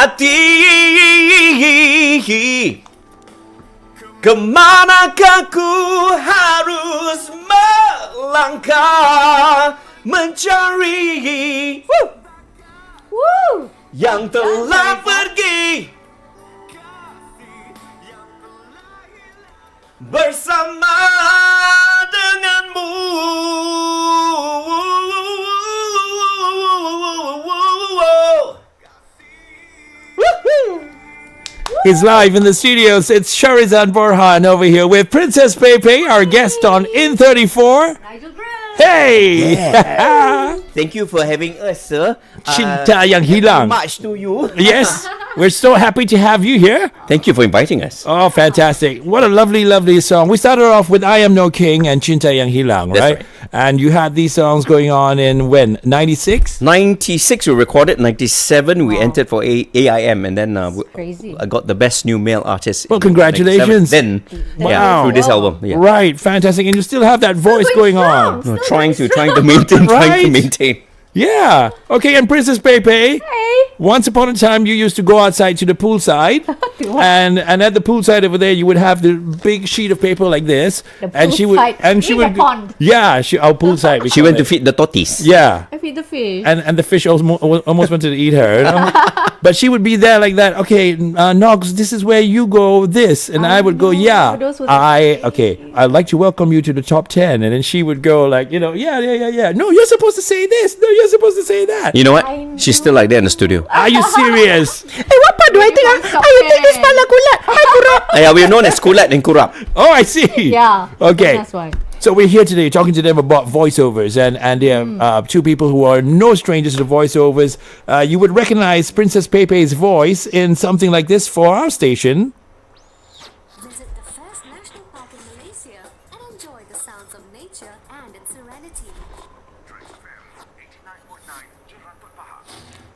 hati. Kemanakah ku harus melangkah mencari yang telah pergi bersama denganmu. He's live in the studios. It's Sharizan Borhan over here with Princess Pei Pei, our guest on In34. Hey! Yeah. Thank you for having us, sir. Cinta yang hilang. Much to you. Yes, we're so happy to have you here. Thank you for inviting us. Oh, fantastic. What a lovely, lovely song. We started off with I Am No King and Cinta Yang Hilang, right? And you had these songs going on in when? 96? 96 we recorded, 97 we entered for AIM, and then crazy. I got the best new male artist. Well, congratulations. Then, through this album. Yeah. Right, fantastic. And you still have that voice going on. No, trying to maintain. Yeah. Okay, and Princess Pei Pei. Hey. Once upon a time, you used to go outside to the poolside, and at the poolside over there, you would have the big sheet of paper like this, and she would pond. Yeah, our poolside. She went to feed the tortoise. Yeah. I feed the fish. And the fish almost wanted to eat her. You know? But she would be there like that. Okay, Nogs, this is where you go. This, and I would go. Yeah. I'd like to welcome you to the top 10, and then she would go like, yeah. No, you're supposed to say this. No, you're supposed to say that. You know what? She's still like that in the studio. Are you serious? Hey, what part do I think? You think this pala kulat? Hi, kurap. Yeah, we're known as kulat and kurap. Oh, I see. Yeah. Okay. That's why. So we're here today talking to them about voiceovers, and they're two people who are no strangers to voiceovers. You would recognize Princess Pei Pei's voice in something like this for our station. Visit the first national park in Malaysia and enjoy the sounds of nature and its serenity.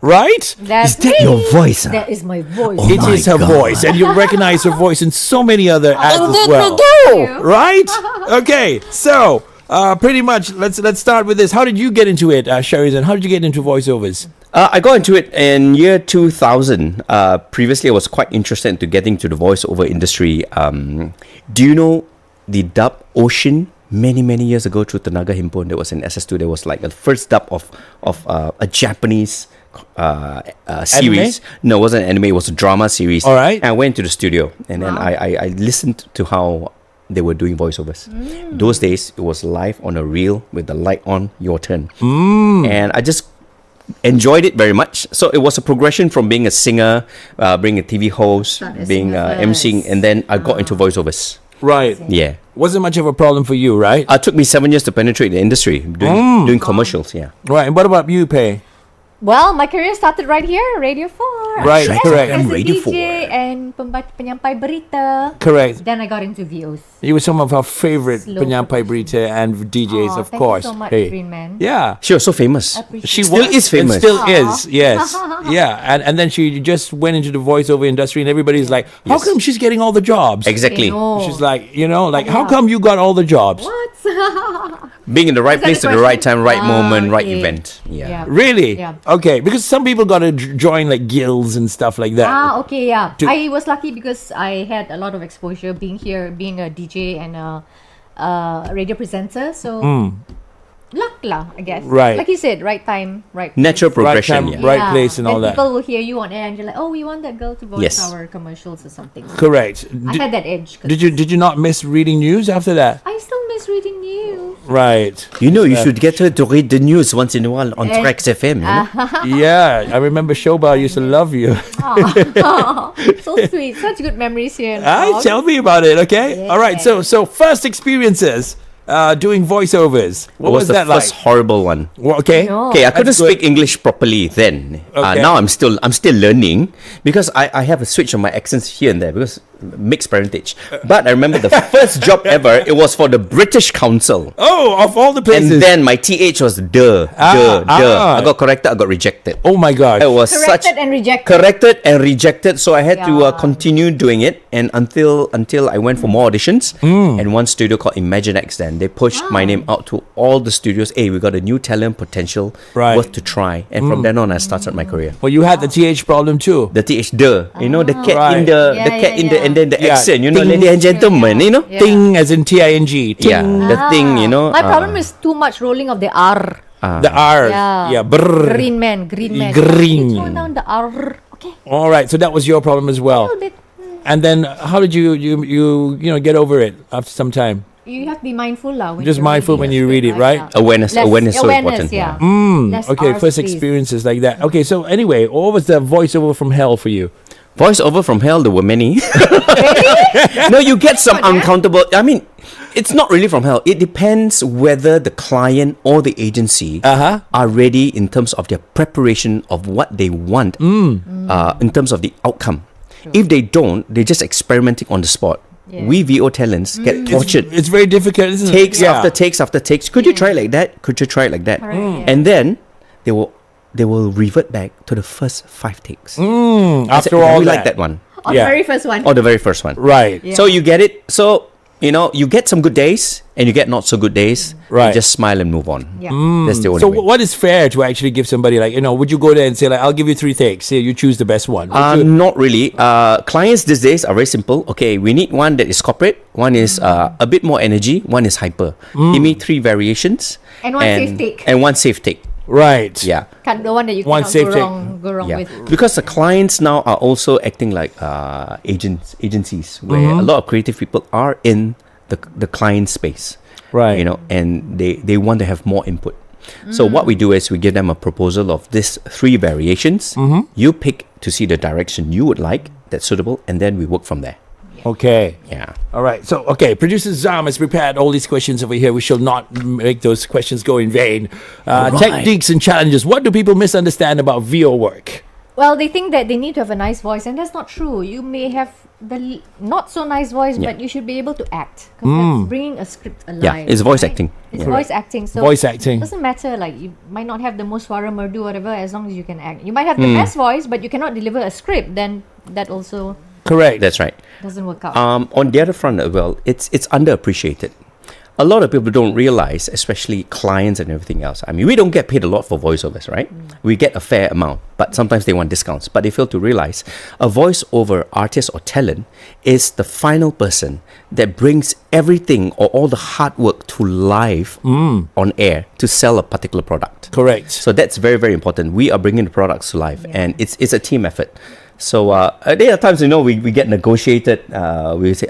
Right? That's Is that your voice? That is my voice. Oh It my is her God. voice, and you recognize her voice in so many other ads as well. Right? Okay, so pretty much let's start with this. How did you get into it, Sharizan? How did you get into voiceovers? I got into it in year 2000. Previously, I was quite interested into getting to the voiceover industry. Do you know the dub Ocean? Many years ago, through Tenaga Himpun, there was an SS2. There was like a first dub of a Japanese series. Anime? No, it wasn't an anime. It was a drama series. All right. And I went to the studio, and then I listened to how they were doing voiceovers. Those days, it was live on a reel with the light on, your turn. And I just enjoyed it very much. So it was a progression from being a singer, being a TV host, being emceeing, and then I got into voiceovers. Right. Yeah. Wasn't much of a problem for you, right? It took me 7 years to penetrate the industry, doing commercials, yeah. Right. And what about you, Pei? Well, my career started right here, Radio 4. Right, correct. As a Radio DJ 4. and penyampai berita. Correct. Then I got into VOs. You were some of our favorite Slow penyampai berita and DJs, of course. Thank you so much, Hey. Grenn Man. Yeah. She was so famous. She Still is famous. And still is, yes. Yeah. And then she just went into the voiceover industry, and everybody's like, how come she's getting all the jobs? Exactly. She's like, how come you got all the jobs? What? Being in the right Is that place the at the right question? time, right moment, right Okay. event. Yeah. Really? Yeah. Okay, because some people got to join like guilds and stuff like that. Okay, yeah. To- I was lucky because I had a lot of exposure being here, being a DJ and a radio presenter. So, luck lah, I guess. Right. Like you said, right time, right Natural place. Right progression. time, Yeah. right place and all Then that. people will hear you on air and you're like, oh, we want that girl to voice Yes. our commercials or something. Correct. I had that edge. 'cause Did you not miss reading news after that? I still miss reading news. Right. You know, you should get her to read the news once in a while on TRAXXfm. You know? Yeah, I remember Shoba used to love you. So sweet. Such good memories here. in Ah, Prague. tell me about it, okay? All right. So first experiences doing voiceovers. What It was was the that like? first horrible one. Well, okay. No. Okay, I couldn't That's good. speak English properly then. Okay. Now I'm still learning because I have a switch on my accents here and there because mixed parentage. But I remember the first job ever. It was for the British Council, Oh, of all the places. and then my TH was duh. I got corrected. I got rejected. oh my God. It was Corrected and rejected. corrected and rejected. So I had to Yeah. continue doing it, and until I went for more auditions, and one studio called Imagine X then and they pushed my name out to all the studios. Hey, we got a new talent potential Right. worth to try. And from then on, I started my career. Well, you had the TH problem too. The TH, the the cat Right. in the Yeah, cat in the yeah. and then the Yeah. accent, Ting. ladies and gentlemen, Yeah. Ting as in TING. Ting. Yeah, the thing, My problem is too much rolling of the R. The R. Yeah. Brr. Green man. Green. Throw down the R. Okay. All right. So that was your problem as A well. little bit. And then how did you get over it after some time? You have to be mindful lah. Just mindful when you read it, right? Awareness so important. Yeah. Less Okay, Rs, first please. experiences like that. Okay, so anyway, what was the voiceover from hell for you? Voiceover from hell, there were many. No, you get some uncountable. I mean, it's not really from hell. It depends whether the client or the agency are ready in terms of their preparation of what they want in terms of the outcome. If they don't, they're just experimenting on the spot. Yeah. We VO talents get tortured. It's very difficult, isn't it? Takes after takes after takes. Could you try it like that? Could you try it like that? Correct, yeah. And then they will revert back to the first 5 takes. After I all really that. like that one. On Yeah. the very first one. Or the very first one. Right. Yeah. So you get it. So, you get some good days and you get not so good days. Right. You just smile and move on. Yeah. That's the only So way. what is fair to actually give somebody would you go there and say I'll give you 3 takes, say you choose the best one? Would you- Not really. Clients these days are very simple. Okay, we need one that is corporate, one is a bit more energy, one is hyper. Give me 3 variations. And one safe take. And one safe take. right. Yeah. The one that you One cannot safe go wrong Yeah, with. because the clients now are also acting like agencies where a lot of creative people are in the client space, Right. and they want to have more input. So what we do is we give them a proposal of these 3 variations. You pick to see the direction you would like that's suitable, and then we work from there. Okay. Yeah. All right. So, okay, producer Zam has prepared all these questions over here. We shall not make those questions go in vain. All right. Techniques and challenges. What do people misunderstand about VO work? Well, they think that they need to have a nice voice, and that's not true. You may have the not so nice voice, Yeah. but you should be able to act. Because that's bringing a script alive. Yeah, it's voice acting. It's Yeah. voice acting. So Voice acting. It doesn't matter. Like you might not have the most suara merdu, whatever, as long as you can act. You might have the best voice, but you cannot deliver a script. Then that also Correct. That's right. doesn't work out. On the other front, well, it's underappreciated. A lot of people don't realize, especially clients and everything else. I mean, we don't get paid a lot for voiceovers, right? We get a fair amount, but sometimes they want discounts. But they fail to realize a voiceover artist or talent is the final person that brings everything or all the hard work to life on air to sell a particular product. Correct. So that's very, very important. We are bringing the products to life, and it's a team effort. So there are times, we get negotiated. We say,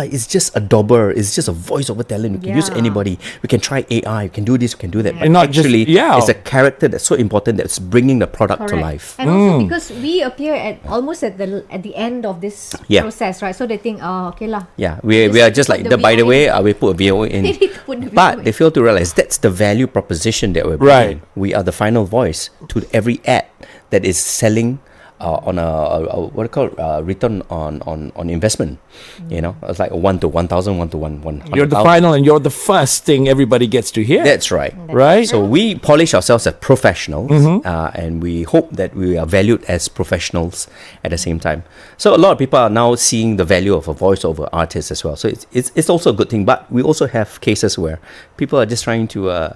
it's just a dobber. It's just a voiceover talent. We can use Yeah. anybody. We can try AI. We can do this. We can do that. But And not just- actually, yeah. it's a character that's so important that's bringing the product to Correct. life. And also because we appear almost at the end of this Yeah. process, right? So they think, okay lah. Yeah, we are just like, put the by the VO way, we put a VO in. They need to put the But VO they fail to realize that's the value proposition that we're bringing. Right. We are the final voice to every ad that is selling on a what do you call return on investment. It's like 1 to 1,000, 1 to 100,000. You're the final and you're the first thing everybody gets to hear. That's right. right? So we polish ourselves as professionals, and we hope that we are valued as professionals at the same time. So a lot of people are now seeing the value of a voiceover artist as well. So it's also a good thing. But we also have cases where people are just trying to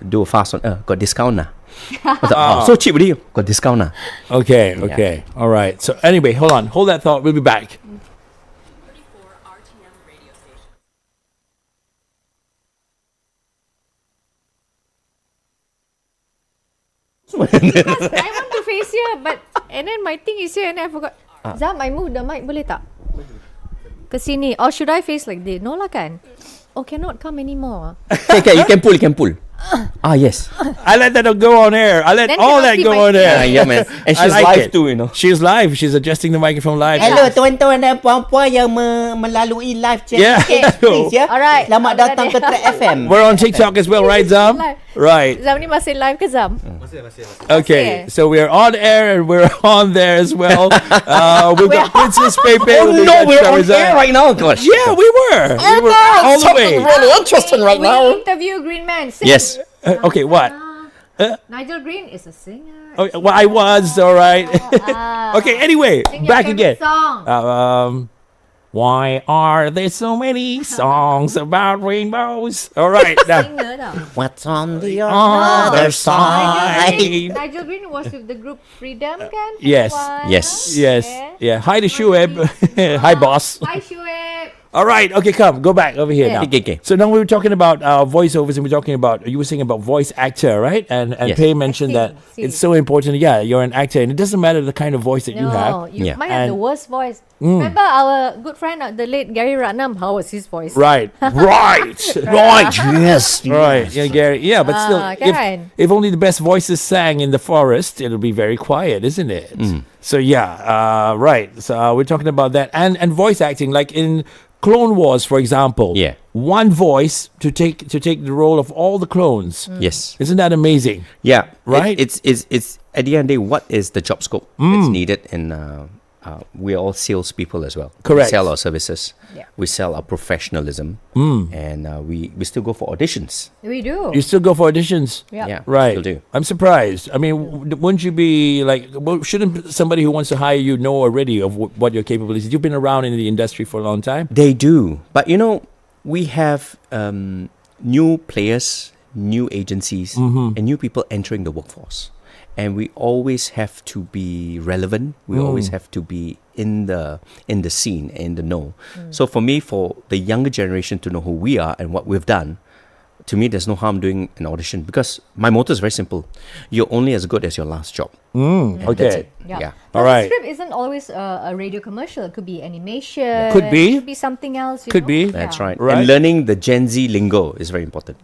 do a fast one. Got discount now. So cheap with you. Got discount now. Okay. All right. So anyway, hold that thought. We'll be back. 34 RTM radio station. Because I want to face here, but and then my thing is here and I forgot. Zam, I move the mic, boleh tak? Ke sini. Or should I face like this? No lah kan? Oh, cannot come anymore. Okay, you can pull. Yes. I let that go on air. I let Then all cannot that see go my on air. Yeah, man. And I she's like live it. too, She's live. She's adjusting the microphone live. Hello tuan-tuan dan puan-puan yang melalui live chat. Yeah. Please ya. Alright. Selamat datang ke Track FM. We're on TikTok as well, right, Zam? Live. Right. Zam ni masih live ke Zam? Okay. Masih. So we're on air and we're on there as well. We've got Princess Pei Pei. Oh we've no, got we're on Sharizan. air right now. Gosh. Yeah, we were. We were all the way. really interesting right We now. interview Grenn Man. Sing. Yes. Okay, what? Nigel Green is a singer. Oh, well, I was all right. Okay. Anyway, Sing your back favorite again. Song. Why are there so many songs about rainbows? All right. Now, Singer tau. What's on the other other side? Nigel Green was with the group Freedom kan? yes. Why? Yes. Yes. Yeah. Hi to Shueb. Hi, boss. Hi Shueb. All right. Okay, come. Go back over here Yeah. now. Okay. So now we were talking about voiceovers, and we're talking about, you were saying about voice actor, right? And Yes. Pei mentioned that Acting, it's so important. Yeah, you're an actor, and it doesn't matter the kind of voice that you No, have. you Yeah. might have the And- worst voice. Remember our good friend, the late Gary Ratnam? How was his voice? Right. Right. Right. Yes. Right. Yeah, Gary. Yeah, but still, kan? if only the best voices sang in the forest, it'll be very quiet, isn't it? So yeah, right. So we're talking about that, and voice acting, like in Clone Wars, for example. Yeah. One voice to take the role of all the clones. Yes. Isn't that amazing? Yeah. Right? It's at the end of the day, what is the job scope that's needed? And we're all salespeople as well. Correct. We sell our services. Yeah. We sell our professionalism. And we still go for auditions. We do. You still go for auditions. Yeah. Yeah. Right. Still do. I'm surprised. I mean, wouldn't you be like, well, shouldn't somebody who wants to hire you know already of what your capabilities? You've been around in the industry for a long time. They do. But we have new players, new agencies, and new people entering the workforce. And we always have to be relevant. We always have to be in the scene, in the know. So for me, for the younger generation to know who we are and what we've done, to me, there's no harm doing an audition, because my motto is very simple: you're only as good as your last job. And that's Okay. it. Yeah. Yeah. All But right. the script isn't always a radio commercial. It could be animation. Could be. Could be something else. You Could know? be. That's Yeah. right. Right. And learning the Gen Z lingo is very important.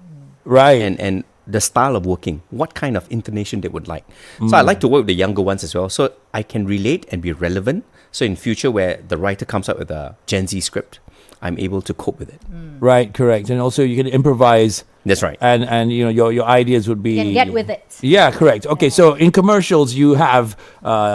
Right. And the style of working, what kind of intonation they would like. So I like to work with the younger ones as well, so I can relate and be relevant. So in future, where the writer comes up with a Gen Z script, I'm able to cope with it. Right. Correct. And also you can improvise, That's right. and your ideas would be. You can get with it. Yeah, correct. Okay, so in commercials, you have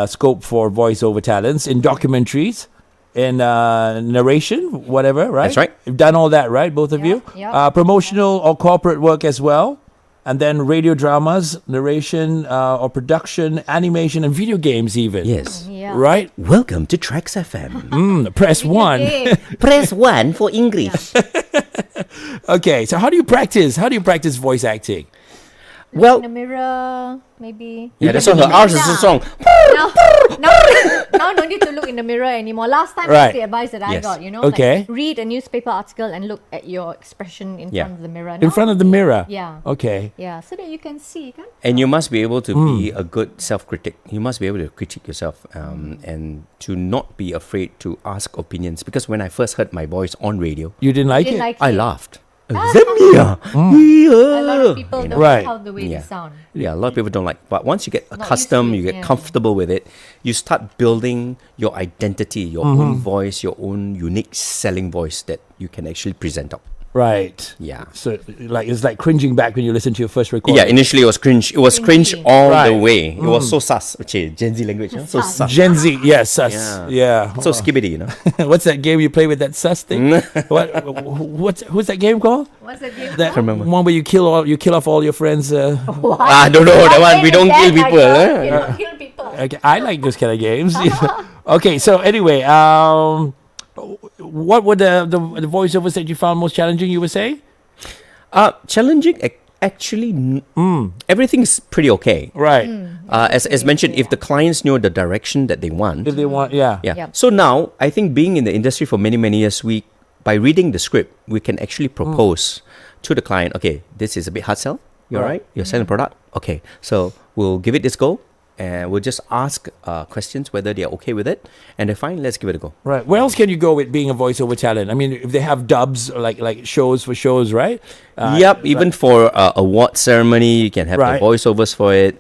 scope for voiceover talents, in documentaries, in narration, whatever, right? That's right. You've done all that, right, both of Yeah, you? yeah. Promotional or corporate work as well. And then radio dramas, narration or production, animation, and video games even. Yes. Yeah. Right? Welcome to TRAXXfm. Press 1. Okay. Press 1 for English. Okay, so how do you practice? How do you practice voice acting? Well, In the mirror, maybe. yeah, that's all her ours is a song. Now no need to look in the mirror anymore. Last time, Right. that's the advice that I Yes. got. You know, Okay. like, read a newspaper article and look at your expression in Yeah. front of the mirror. In front of the mirror? Yeah. Okay. Yeah, so that you can see, kan? And you must be able to be a good self-critic. You must be able to critique yourself and to not be afraid to ask opinions. Because when I first heard my voice on radio, You didn't like Didn't it? like I it. laughed. Is that me? A lot of people don't Right. like how the way Yeah. they sound. Yeah, a lot of people don't like. But once you get Not used to accustomed, it, you get yeah. comfortable with it, you start building your identity, your own voice, your own unique selling voice that you can actually present out. Right. Yeah. So like it's like cringing back when you listen to your first recording. Yeah, initially it was cringe. It was cringe Cringy. all the Right. way. It was so sus. Okay, Gen Z language. So Sus. sus. Gen Z, yes, sus. Yeah. Yeah. So skibbity, you know. What's that game you play with that sus thing? What's that game called? What's the game? That remember. one where you kill off all your friends. I don't know that one. We don't kill people. You don't kill people. Okay, I like those kind of games. Okay, so anyway, what were the voiceovers that you found most challenging? You were saying? Challenging. Actually, everything is pretty okay. Right. As mentioned, if the clients know the direction that they want, If they want, yeah. yeah. Yep. So now, I think being in the industry for many years, by reading the script, we can actually propose to the client, okay, this is a bit hard sell. You're Right. right. You're selling a product. Okay, so we'll give it this go, and we'll just ask questions whether they're okay with it, and they're fine. Let's give it a go. Right. Where else can you go with being a voiceover talent? I mean, if they have dubs like shows for shows, right? Even for award ceremony, you can have Right. the voiceovers for it.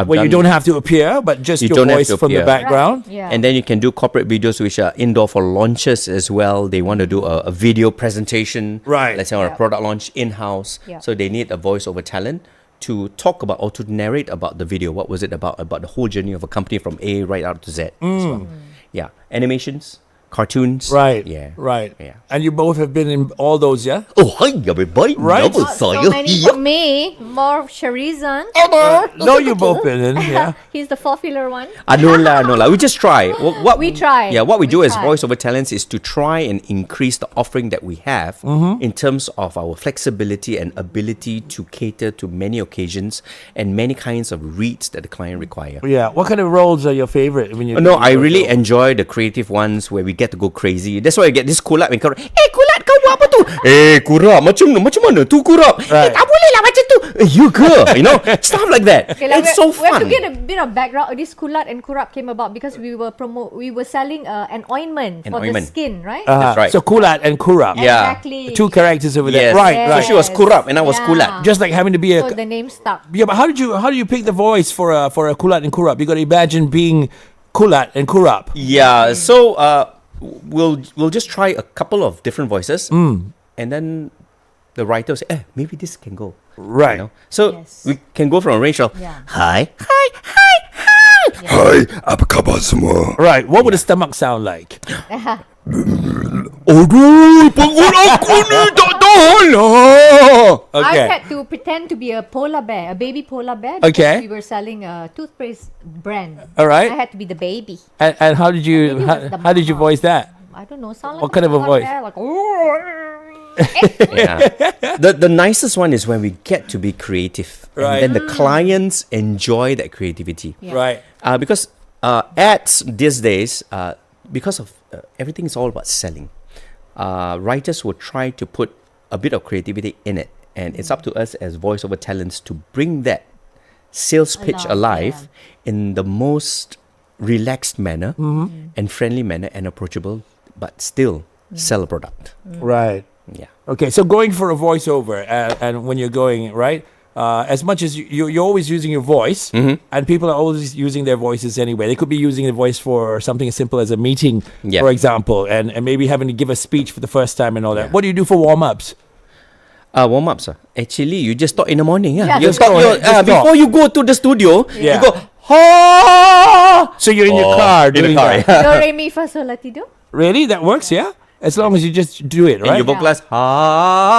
Where you don't have to appear, but just You your don't have voice to from the appear. background. Right. Yeah. And then you can do corporate videos which are indoor for launches as well. They want to do a video presentation, Right. Let's say on a Yeah. product launch in-house. Yeah. So they need a voiceover talent to talk about or to narrate about the video. What was it about the whole journey of a company from A right out to Z. as well. Yeah, animations, cartoons. Right. Yeah. Right. Yeah. And you both have been in all those, yeah? Oh, hi everybody. Right. Nama Not so saya many Hia. for me. More Sharizan. No, you both been in, yeah. He's the popular one. No lah. We just try. What We try. Yeah, what we do We as try. voiceover talents is to try and increase the offering that we have in terms of our flexibility and ability to cater to many occasions and many kinds of reads that the client require. Yeah. What kind of roles are your favorite when you? No, I really enjoy the creative ones where we get to go crazy. That's why I get this Kulat and Kurat. Kulat, kau buat apa tu? Kurat, macam mana tu Kurat? Right. Tak boleh lah macam tu. You girl, stuff like that. Okay, like It's so we have fun. to get a bit of background. This Kulat and Kurap came about because we were selling an ointment An for ointment. the skin, right? That's right. So Kulat and Kurap. Yeah. Exactly. Two characters over Yes. there. Right. So Right. she was Kurap and I was Yeah. Kulat. Just like having to be a. So the name stuck. Yeah, but how did you pick the voice for a Kulat and Kurap? You got to imagine being Kulat and Kurap. Yeah. So we'll just try a couple of different voices, and then the writer will say, maybe this can go. Right. So Yes. we can go from a range of Yeah. hi. Hai, apa khabar semua? Right. What would the stomach sound like? Aduh, perut aku ni tak tahan lah. Okay. I had to pretend to be a polar bear, a baby polar bear. Okay. Because we were selling a toothpaste brand. All right. I had to be the baby. And how did you Maybe it was the how did you mama. voice that? I don't know. Sound like What kind of a polar voice? bear, like, Yeah. The nicest one is when we get to be creative, Right. and then the clients enjoy that creativity. Yeah. Right. Because ads these days, because of everything is all about selling, writers will try to put a bit of creativity in it, and it's up to us as voiceover talents to bring that sales pitch alive in the most relaxed manner and friendly manner and approachable, but still sell a product. Right. Yeah. Okay, so going for a voiceover, and when you're going, right, as much as you're always using your voice, and people are always using their voices anyway. They could be using their voice for something as simple as a meeting, Yeah. for example, and maybe having to give a speech for the first time and all that. Yeah. What do you do for warm-ups? Warm-ups. Actually, you just talk in the morning. Yeah, You just talk talk. Just talk. before you go to the studio, Yeah. you go, ha! So you're in your car in the doing car, that. yeah. Do, re, mi, fa, sol, la, ti, do. Really? That works, yeah? As long as you just do it, And right? you vocalize,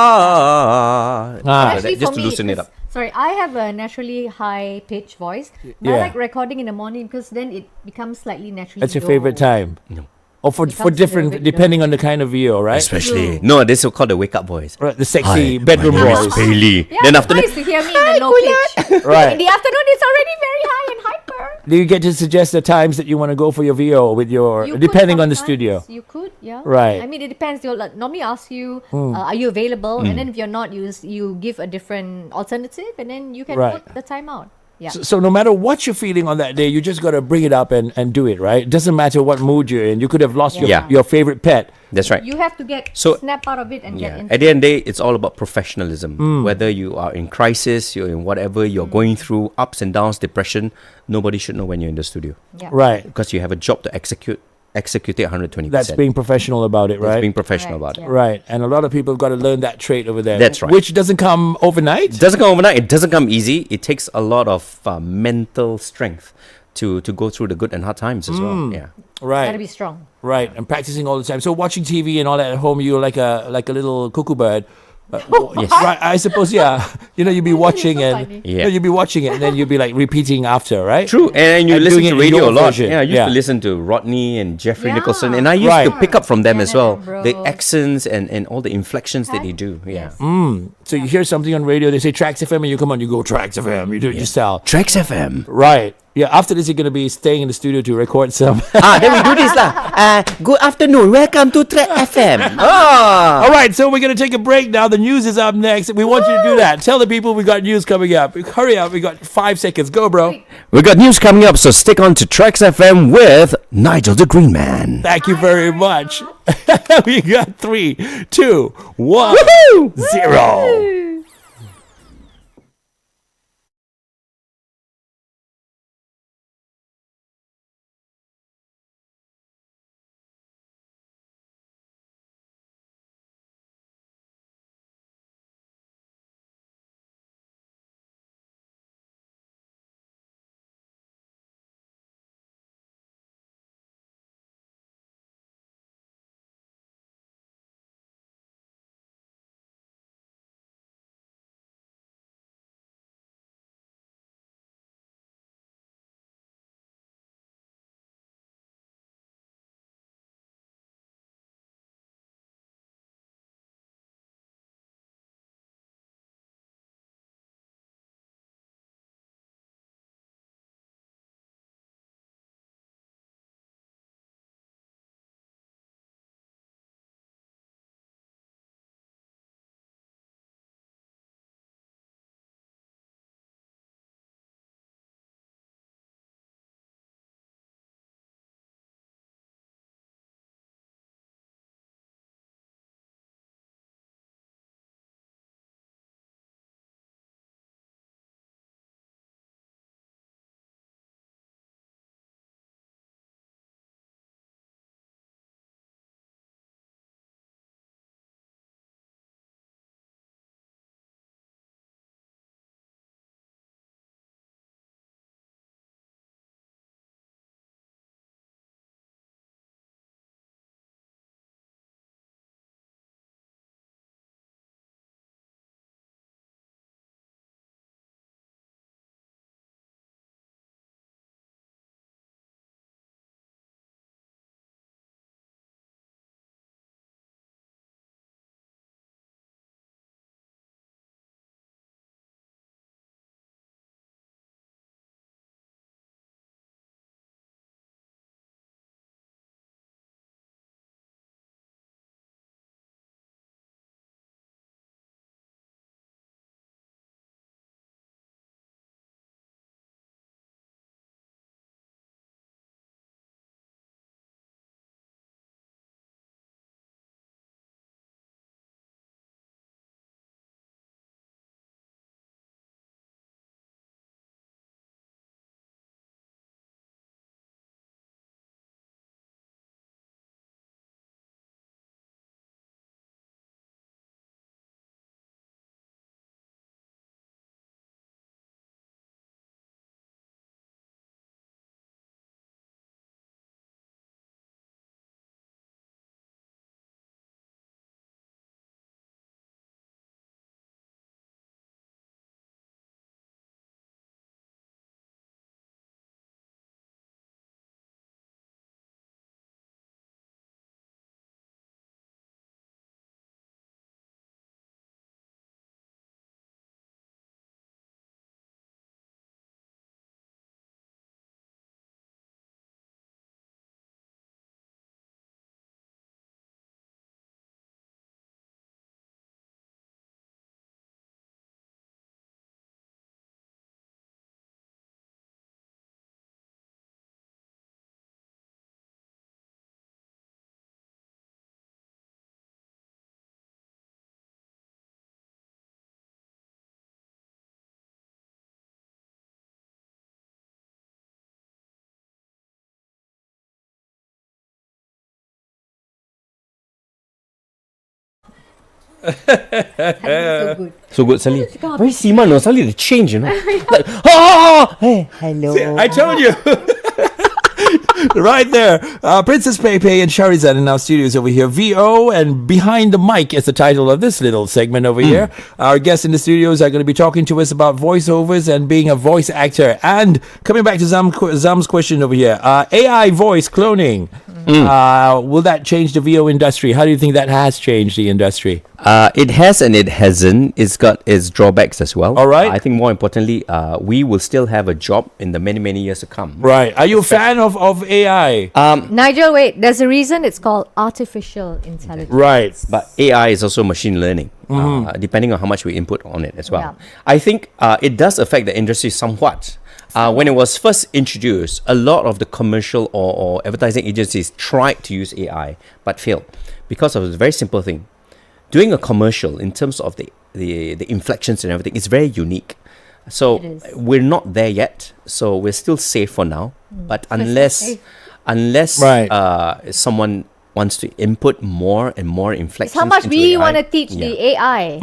ha! Actually, Just for to me, loosen it up. sorry, I have a naturally high pitch voice. But Yeah. I like recording in the morning because then it becomes slightly naturally That's your low. favorite time? No. Or for Becomes a different, little bit depending on the kind of VO, right? Especially, no, this is called the wake up voice. Right, the sexy Hi, bedroom my name is voice. Bailey. Yeah, Then it's after that- nice to hear me in a low pitch. Right. In the afternoon, it's already very high and hyper. Do you get to suggest the times that you want to go for your VO with your, You could depending on the sometimes, studio? You could, yeah. Right. I mean, it depends. They'll normally ask you, are you available? And then if you're not, you give a different alternative, and then you can Right. put the time out. Yeah. So no matter what you're feeling on that day, you just got to bring it up and do it, right? It doesn't matter what mood you're in. You could have lost Yeah. your favorite pet. That's right. You have to get So- snap out of it and get Yeah. into At the end of the day, it's all about professionalism. Whether you are in crisis, you're in whatever you're going through, ups and downs, depression, nobody should know when you're in the studio yeah. Right. because you have a job to execute it 120%. That's being professional about it, That's right? being professional Correct, about it. yeah. Right. And a lot of people got to learn that trait over there. That's right. Which doesn't come overnight. It doesn't come overnight. It doesn't come easy. It takes a lot of mental strength to go through the good and hard times as well. Yeah. Right. Gotta be strong. Right, and practicing all the time. So watching TV and all that at home, you're like a little cuckoo bird. Yes. Right, I suppose, yeah. You'd be watching so and funny. Yeah. you'd be watching it, and then you'd be like repeating after, right? True, and you And listen doing to it in radio a your lot. version. Yeah, I used Yeah. to listen to Rodney and Jeffrey Yeah. Nicholson, and I used to Right. pick up from them as well. Bros. The accents and all the inflections that they do. Yeah. Yes. So you hear something on radio, they say TRAXXfm, and you come on, you go TRAXXfm, you do it yourself. Trax FM. Right. Yeah, after this, you're going to be staying in the studio to record some. Then we do this lah. Good afternoon. Welcome to Track FM. All right, so we're going to take a break now. The news is up next. We want you to do that. Tell the people we got news coming up. Hurry up. We got 5 seconds. Go, bro. We got news coming up, so stick on to Trax FM with Nigel the Green Man. Thank you very much. We got 3, 2, 1, 0. So good. So good, suddenly. Very Seaman, no? Suddenly the change, you know. Like, hey, hello. I told you. Right there. Princess Pei Pei and Sharizan in our studios over here. VO and Behind the Mic is the title of this little segment over here. Our guests in the studios are going to be talking to us about voiceovers and being a voice actor. And coming back to Zam's question over here. AI voice cloning. Will that change the VO industry? How do you think that has changed the industry? It has and it hasn't. It's got its drawbacks as well. All right. I think more importantly, we will still have a job in the many, many years to come. Right. Are you a fan of AI? Nigel, wait. There's a reason it's called artificial intelligence. Right. But AI is also machine learning, depending on how much we input on it as well. Yeah. I think it does affect the industry somewhat. When it was first introduced, a lot of the commercial or advertising agencies tried to use AI but failed because of a very simple thing. Doing a commercial in terms of the inflections and everything is very unique. So we're not there yet. So we're still safe for now. But unless someone wants to input more and more inflections, It's how much into we AI, want to teach the AI.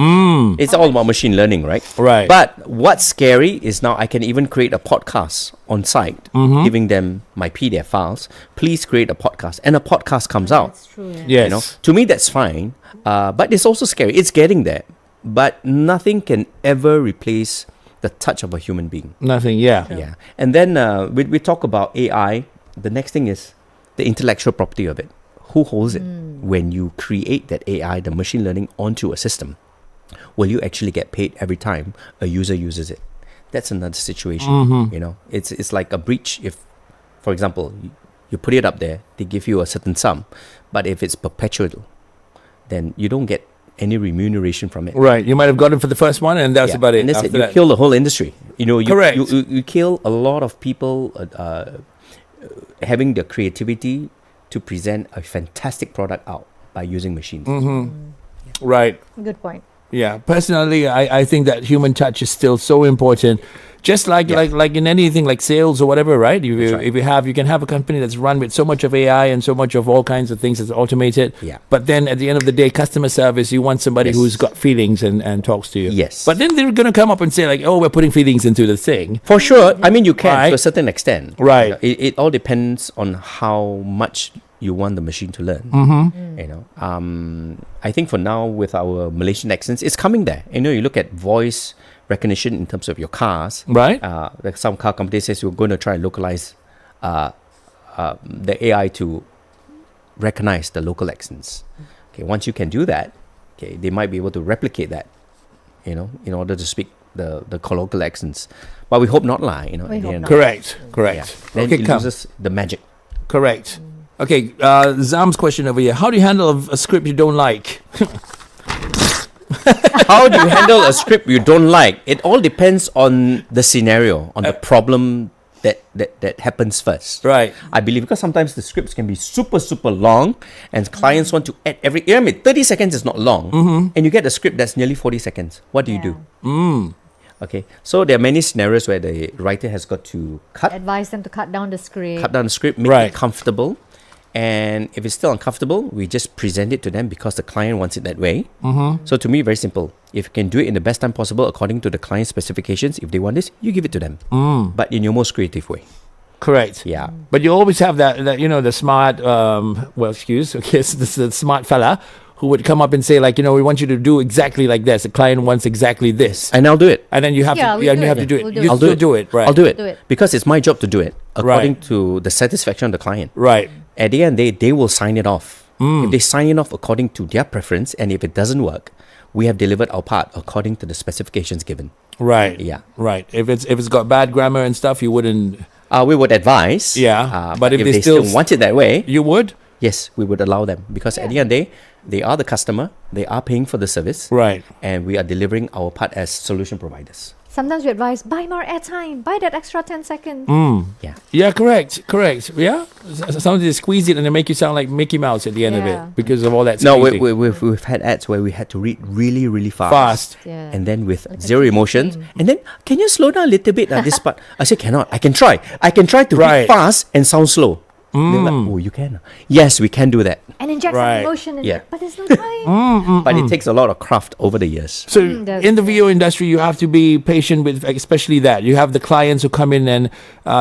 it's all about machine learning, right? Right. But what's scary is now I can even create a podcast on site, giving them my PDF files. Please create a podcast, and a podcast comes out. That's true. Yeah. Yes. You know, to me that's fine. But it's also scary. It's getting there, but nothing can ever replace the touch of a human being. Nothing. Yeah. Yeah. And then we talk about AI. The next thing is the intellectual property of it. Who holds it? When you create that AI, the machine learning, onto a system, will you actually get paid every time a user uses it? That's another situation. You know, it's like a breach. If, for example, you put it up there, they give you a certain sum, but if it's perpetual, then you don't get any remuneration from it. Right. You might have got it for the first one, and that's about it. And that's After it. You that. kill the whole industry. You know, Correct. You kill a lot of people having the creativity to present a fantastic product out by using machines. Right. Good point. Yeah. Personally, I think that human touch is still so important. Just like in anything like sales or whatever, right? If you can have a company that's run with so much of AI and so much of all kinds of things that's automated. Yeah. But then at the end of the day, customer service, you want somebody Yes. who's got feelings and talks to you. Yes. But then they're gonna come up and say like, oh, we're putting feelings into the thing. For sure. I mean, you can Right. to a certain extent. Right. You know, it all depends on how much you want the machine to learn. You know, I think for now with our Malaysian accents, it's coming there. You know, you look at voice recognition in terms of your cars. Right. Like some car company says we're going to try and localize the AI to recognize the local accents. Okay, once you can do that, okay, they might be able to replicate that, you know, in order to speak the colloquial accents. But we hope not, you know. We at the hope end. not. Correct. Yeah. Correct. Then Okay, it come. loses the magic. Correct. Okay, Zam's question over here. How do you handle a script you don't like? How do you handle a script you don't like? It all depends on the scenario, on the problem that happens first. Right. I believe because sometimes the scripts can be super, super long and clients want to add every... I mean, 30 seconds is not long. And you get a script that's nearly 40 seconds. What do you do? Okay, so there are many scenarios where the writer has got to Advise them to cut down the script. cut down the script, make Right. it comfortable. And if it's still uncomfortable, we just present it to them because the client wants it that way. So to me, very simple. If you can do it in the best time possible according to the client's specifications, if they want this, you give it to them. But in your most creative way. Correct. Yeah. But you always have that you know, the smart, the smart fella who would come up and say like, you know, we want you to do exactly like this. The client wants exactly this. And I'll do it. And then you have Yeah, to, we you do have it. to do it. We'll do You it. I'll still do it. Right. I'll do it. Do it. Because it's my job to do it according Right. to the satisfaction of the client. Right. At the end, they will sign it off. If they sign it off according to their preference, and if it doesn't work, we have delivered our part according to the specifications given. Right. Yeah. Right. If it's got bad grammar and stuff, you wouldn't. We would advise. Yeah, But if they still want it that way, You would. yes, we would allow them. Because at the end of the day, they are the customer, they are paying for the service, Right. and we are delivering our part as solution providers. Sometimes we advise, buy more airtime, buy that extra 10 seconds. Yeah. Yeah. Correct. Yeah. Sometimes they squeeze it and they make you sound like Mickey Mouse at the end of Yeah. it because of all that. No, squeezing. we've had ads where we had to read really, really fast. Fast. Yeah. And then with Like a zero TV emotions. game. And then, can you slow down a little bit this part? I said, cannot. I can try to Right. read fast and sound slow. They're like, oh, you can? Yes, we can do that. And inject Right. some emotion in Yeah. it. But there's no time. But it takes a lot of craft over the years. So that's in the VO industry, you have to be patient with, especially that you have the clients who come in, and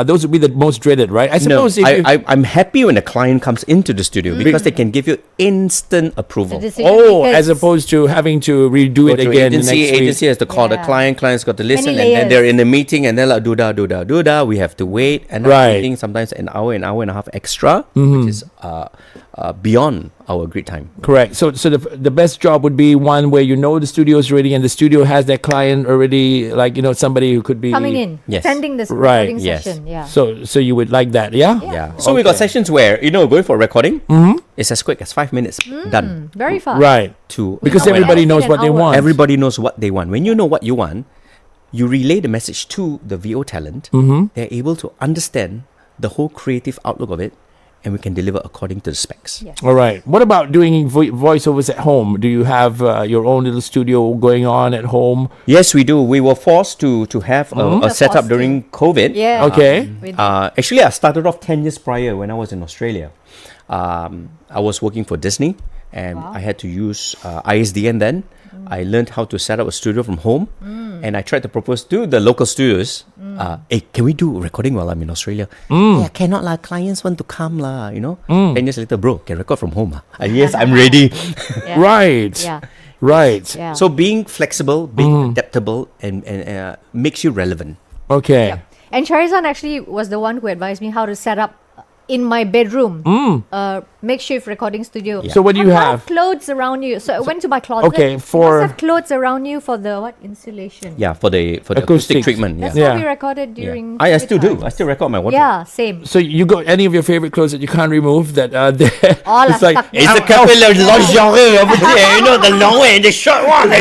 those would be the most dreaded, right? I No, suppose. I'm happy when a client comes into the studio because they can give you instant approval. The decision Oh, makers. as opposed to having to redo Go it to again the next agency week. has to call the Yeah. client's got to listen, Many and then they're layers. in the meeting and they're like, do da. We have to wait, and Right. meeting sometimes an hour and a half extra, which is beyond our agreed time. Correct. So the best job would be one where you know the studio is ready and the studio has their client already, like somebody who could be Coming in, Yes. attending this Right, recording yes. session. Yeah. So you would like that, yeah? Yeah. So we got Okay. sessions where going for recording, it's as quick as 5 minutes done. Very fast. Right. To Because an hour and a everybody half. knows An what they hour. want. Everybody knows what they want. When you know what you want, you relay the message to the VO talent. They're able to understand the whole creative outlook of it, and we can deliver according to the specs. Yeah. All right. What about doing voiceovers at home? Do you have your own little studio going on at home? Yes, we do. We were forced to have a setup Forced during COVID. Yeah. Okay. With- Actually, I started off 10 years prior when I was in Australia. I was working for Disney, and I had to use ISDN then. I learned how to set up a studio from home, and I tried to propose to the local studios, hey, can we do recording while I'm in Australia? Yeah, cannot lah. Clients want to come lah, 10 years later, bro, can record from home. Yes, I'm ready. Yeah. Right. Yeah. Right. Yeah. So being flexible, being adaptable, and makes you relevant. Okay. And Sharizan actually was the one who advised me how to set up in my bedroom makeshift recording studio. So what do you a lot have? of clothes around you. So I went to my closet. Okay, You for- must have clothes around you for the what insulation. Yeah, for the acoustic Acoustics. treatment. That's Yeah. how we Yeah. recorded Yeah. during. I still do. COVID I still record my wardrobe. Yeah, same. So you got any of your favorite clothes that you can't remove that are there? All it's are like stuck It's there. a couple of lingerie over there, the long one and the short one.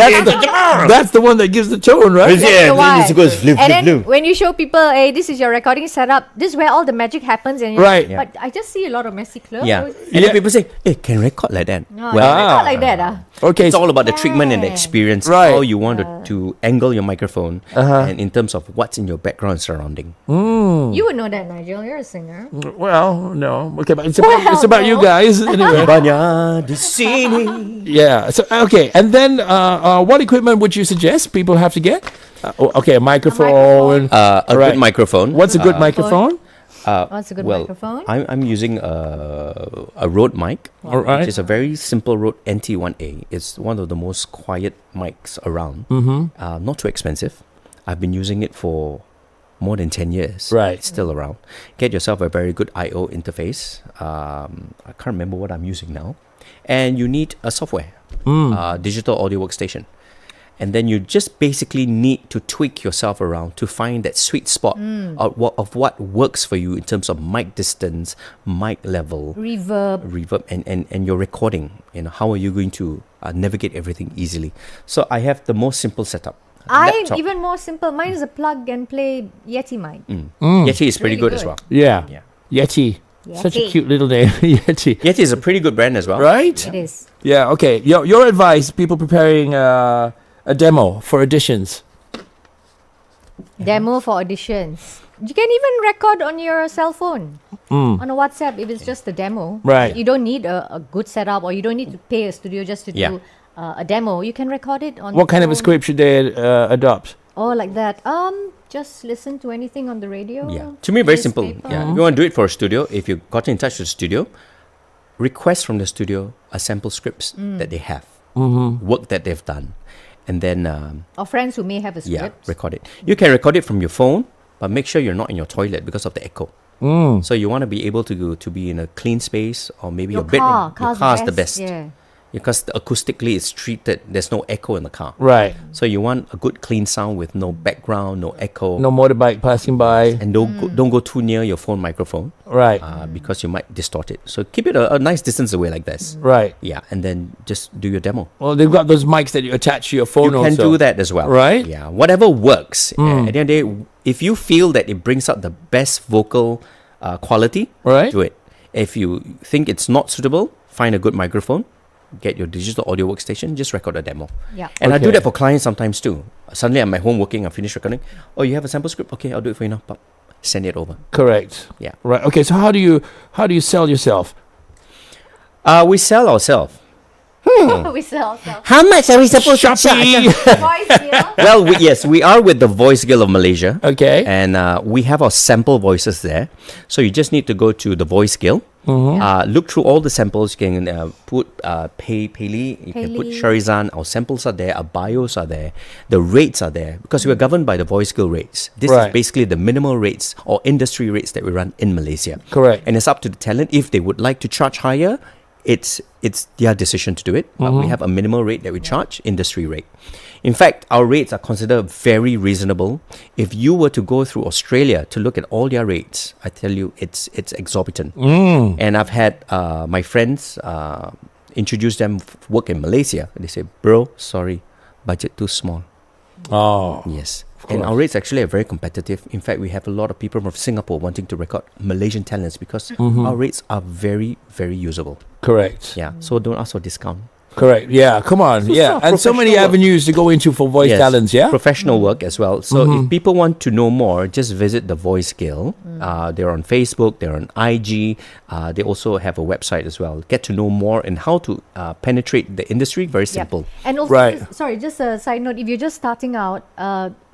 that's the one that gives the tone, right? Yeah, the one. this goes flip, and flip, then flip. when you show people, hey, this is your recording setup. This is where all the magic happens. And you're Right. like, but I just see a lot of messy clothes. Yeah. So And then people say, hey, can record like that? No, Well, it's not like that. Okay. it's all about the treatment and the Yeah. experience, Right. how you want to angle your microphone, and in terms of what's in your background surrounding. You would know that, Nigel. You're a singer. Well, no. Okay, but it's about you guys anyway. Banyak di sini. Yeah. So okay, and then what equipment would you suggest people have to get? Okay, a microphone. A Right. good microphone. What's a good microphone? What's a good well, microphone? I'm using a Rode mic, All right. which is a very simple Rode NT1A. It's one of the most quiet mics around. Not too expensive. I've been using it for more than 10 years. Right. It's still around. Get yourself a very good I/O interface. I can't remember what I'm using now. And you need a software, digital audio workstation. And then you just basically need to tweak yourself around to find that sweet spot of what works for you in terms of mic distance, mic level, Reverb. and your recording. How are you going to navigate everything easily? So I have the most simple setup. I'm Laptop. even more simple. Mine is a plug and play Yeti mic. Yeti is pretty Really good as good. well. Yeah. Yeah. Yeti. Such a Yeti. cute little name, Yeti. Yeti is a pretty good brand as well. Right? It is. Yeah. Okay. Your advice, people preparing a demo for auditions. Demo for auditions. You can even record on your cell phone. On a WhatsApp if it's just a demo. Right. You don't need a good setup, or you don't need to pay a studio just to Yeah. do a demo. You can record it on What kind of a phone. script should they adopt? Oh, like that. Just listen to anything on the radio. Yeah. To me, very simple. newspaper. Yeah. If you want to do it for a studio, if you got in touch with the studio, request from the studio a sample scripts that they have, work that they've done, and then Or friends who may have a script. record it. You can record it from your phone, but make sure you're not in your toilet because of the echo. So you want to be able to be in a clean space, or maybe your bedroom. Your car is the best. Yeah. Because acoustically it's treated, there's no echo in the car. Right. So you want a good clean sound with no background, no echo, No motorbike passing by. and don't go too near your phone microphone Right. because you might distort it. So keep it a nice distance away like this. Right. Yeah, and then just do your demo. Well, they've got those mics that you attach to your phone You can also. do that as well. Right? Yeah, whatever works. At the end of the day, if you feel that it brings out the best vocal quality, Right. do it. If you think it's not suitable, find a good microphone. Get your digital audio workstation, just record a demo. Yeah. And I do Okay. that for clients sometimes too. Suddenly I'm at home working, I finish recording. Oh, you have a sample script? Okay, I'll do it for you now. Pop. send it over. Correct. Yeah. Right. Okay. So how do you sell yourself? We sell ourselves. We sell. How much are we supposed to charge? Shopee. Voice here. Well, yes, we are with the Voice Guild of Malaysia. Okay. And we have our sample voices there. So you just need to go to the Voice Guild. Look through all the samples. You can put Pei Li, you can put Sharizan. Our samples are there. Our bios are there. The rates are there. Because we are governed by the Voice Guild rates. This Right. is basically the minimal rates or industry rates that we run in Malaysia. Correct. And it's up to the talent. If they would like to charge higher, it's their decision to do it. But we have a minimal rate that we charge, industry rate. In fact, our rates are considered very reasonable. If you were to go through Australia to look at all their rates, I tell you, it's exorbitant. And I've had my friends introduce them work in Malaysia. They say, bro, sorry, budget too small. Oh. Yes. And our rates actually are very competitive. In fact, we have a lot of people from Singapore wanting to record Malaysian talents because our rates are very, very usable. Correct. Yeah. So don't ask for discount. Correct. Yeah. Come on. Yeah. And so many professional work. avenues to go into for voice Yes, talents. Yeah. professional work as well. So if people want to know more, just visit the Voice Guild. They're on Facebook, they're on IG. They also have a website as well. Get to know more and how to penetrate the industry. Very simple. And also, Right. just a side note, if you're just starting out,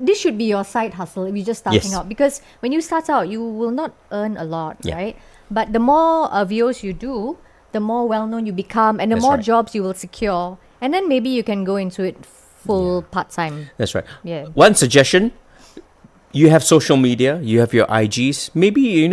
this should be your side hustle if you're just starting Yes. out. Because when you start out, you will not earn a lot, Yeah. right? But the more videos you do, the more well-known you become and the That's more right. jobs you will secure. And then maybe you can go into it full part-time. That's right. Yeah. One suggestion, you have social media, you have your IGs. Maybe,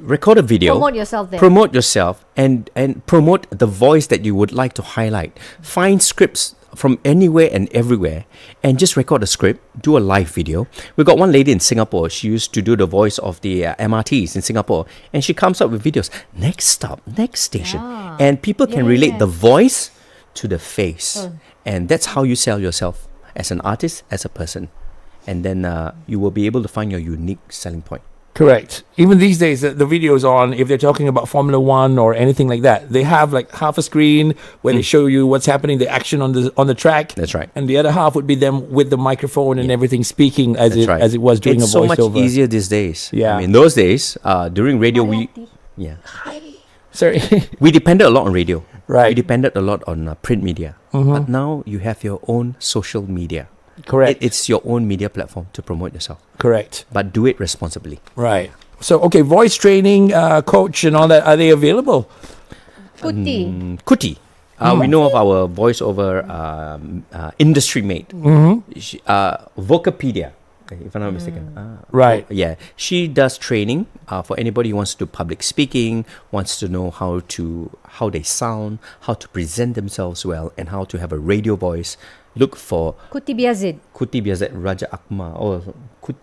record a video. Promote yourself there. Promote yourself and promote the voice that you would like to highlight. Find scripts from anywhere and everywhere and just record a script, do a live video. We got one lady in Singapore. She used to do the voice of the MRTs in Singapore, and she comes up with videos. Next stop, next station. And people can relate the voice to the face. And that's how you sell yourself as an artist, as a person. And then you will be able to find your unique selling point. Correct. Even these days, the videos on, if they're talking about Formula One or anything like that, they have like half a screen where they show you what's happening, the action on the track. That's right. And the other half would be them with the microphone and everything speaking as That's it right. as it was doing it's a so much voiceover. easier these days. Yeah. I mean, those days, during radio, we Sorry. we depended a lot on radio. Right. We depended a lot on print media. But now you have your own social media. Correct. It's your own media platform to promote yourself. Correct. But do it responsibly. Right. So, okay, voice training, coach and all that, are they available? Kuti. Kuti. We know of our voiceover industry mate. Vocapedia, if I'm not mistaken. Right. Yeah. She does training for anybody who wants to do public speaking, wants to know how they sound, how to present themselves well, and how to have a radio voice. Look for Kuti Biazid. Kuti Biazid Raja Akma.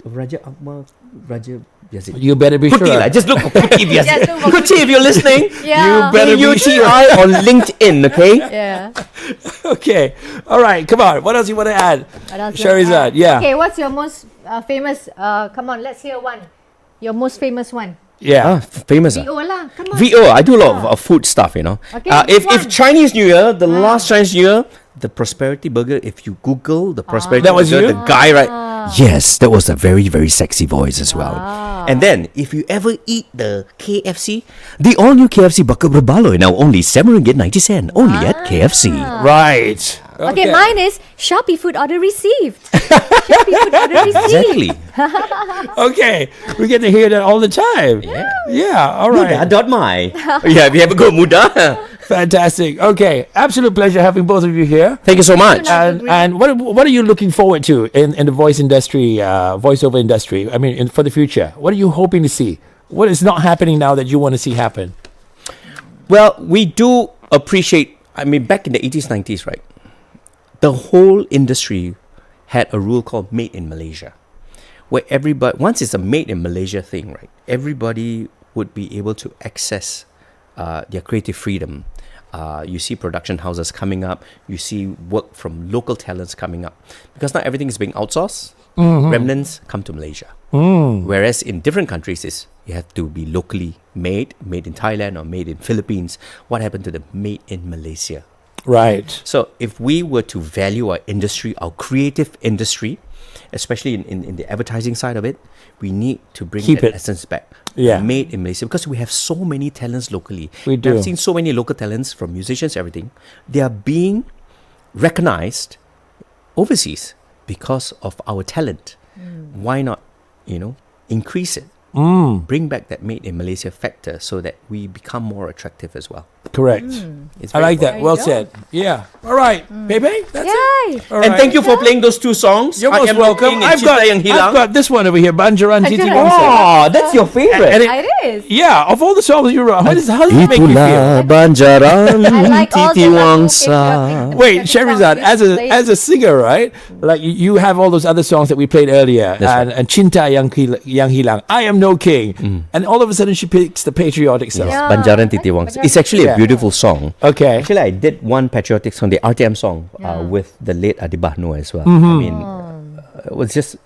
Raja Akma Raja Biazid. You better be Kuti sure. lah. Just look for Kuti Biazid. Just look for Kuti, if you're listening, Yeah. You better be sure. UTI on LinkedIn, okay? Yeah. Okay. All right. Come on. What else you want to add? What else you wanna Sharizan, add? yeah. Okay, what's your most famous? Come on, let's hear one. Your most famous one. Yeah. Famous. VO lah. Come on. VO, I do a lot of food stuff, Okay, if which one? Chinese New Year, the last Chinese New Year, the Prosperity Burger, if you Google the Prosperity That was Burger, you? the guy, right? Yes, that was a very, very sexy voice as well. And then, if you ever eat the KFC, the all-new KFC Bakar Berbalo, now only RM7.90, only at KFC. Right. Okay, mine is Shopee food order received. Shopee food order received. Exactly. Okay. We get to hear that all the time. Yeah. All right. Muda.my. Yeah, we have a go Muda. Fantastic. Okay. Absolute pleasure having both of you here. Thank you so much. And what are you looking forward to in the voice industry, voiceover industry? I mean, for the future, what are you hoping to see? What is not happening now that you want to see happen? Well, we do appreciate, back in the 80s, 90s, right? The whole industry had a rule called Made in Malaysia, where everybody, once it's a Made in Malaysia thing, right? Everybody would be able to access their creative freedom. You see production houses coming up. You see work from local talents coming up. Because not everything is being outsourced. Remnants come to Malaysia. Whereas in different countries, you have to be locally made in Thailand or made in Philippines. What happened to the Made in Malaysia? Right. So if we were to value our industry, our creative industry, especially in the advertising side of it, we need to bring Keep that it. essence back. Yeah. Made in Malaysia, because we have so many talents locally. We do. I've seen so many local talents, from musicians, everything. They are being recognized overseas because of our talent. Why not, increase it? Bring back that made in Malaysia factor so that we become more attractive as well. Correct. It's I very like that. There you Well go. said. Yeah. All right. Pepe, that's it. Yay! All And right. thank you for playing those two songs. You're I most Am welcome. Looking and I've got, Cinta Yang Hilang. I've got this one over here, Banjaran Titi Banjaran. Wangsa. Oh, that's your favorite. And It is. yeah, of all the songs you wrote, how does it make you feel? Itulah Banjaran I like all Titi the Wangsa. Wait, Sharizan, as a singer, right? Like you have all those other songs that we played earlier, That's and Cinta Yang Hilang, I Am No King, and all of a sudden she picks the patriotic song. Yeah. Banjaran Titi Wangsa. It's actually Yeah. a beautiful song. Okay. Actually, I did one patriotic song, the RTM song, with the late Adi Bahno as well. Mm-hmm. I mean, it was just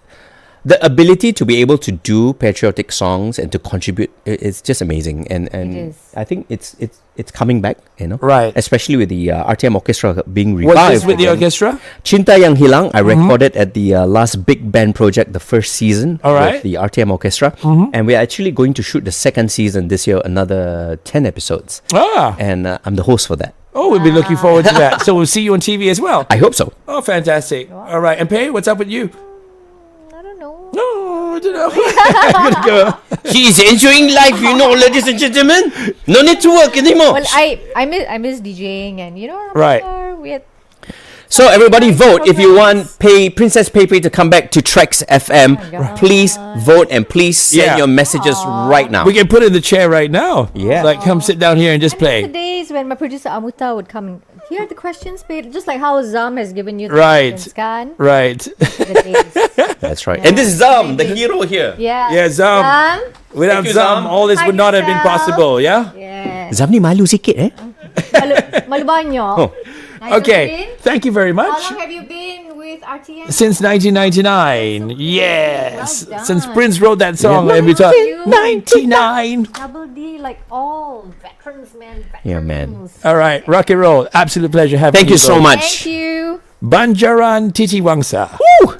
the ability to be able to do patriotic songs and to contribute. It's just amazing, and It is. I think it's coming back. Right. Especially with the RTM orchestra being Was revived. this with the again. orchestra? Cinta Yang Hilang, I recorded at the last big band project, the first season All right. with the RTM orchestra, and we're actually going to shoot the second season this year, another 10 episodes, Ah. and I'm the host for that. Oh, we'll be looking forward to that. So we'll see you on TV as well. I hope so. Oh, fantastic. All right. And Pei, what's up with you? I don't know. No, I don't know. I'm gonna go. She's enjoying life, ladies and gentlemen. No need to work anymore. Well, I miss DJing, and Right. we had So everybody vote if you want Princess Pei Pei to come back to Trax FM. God. Please vote and please send Yeah. your messages right now. We can put it in the chair right now. Yeah. Like, come sit down here and just the play. days when my producer Amuta would come and here are the questions, Pei. Just like how Zam has given you the Right. questions, kan? Right. The days. That's right. And this is Zam, the hero here. Yeah. Yeah, Zam. Without Thank you, Zam, Zam. all this Hi, would not have been Michelle. possible, yeah? Yeah. Zam ni malu sikit Malu banyak. Oh. Nice Okay. been? Thank you very much. How long have you been with RTM? Since 1999. Yes. Well done. Since Prince wrote that song and we Well thought done. 99. Double D, like all veterans, man. Yeah, man. Veterans. All right, rock and roll. Absolute pleasure having Thank you so both. much. Thank you. Banjaran Titi Wangsa. Woo!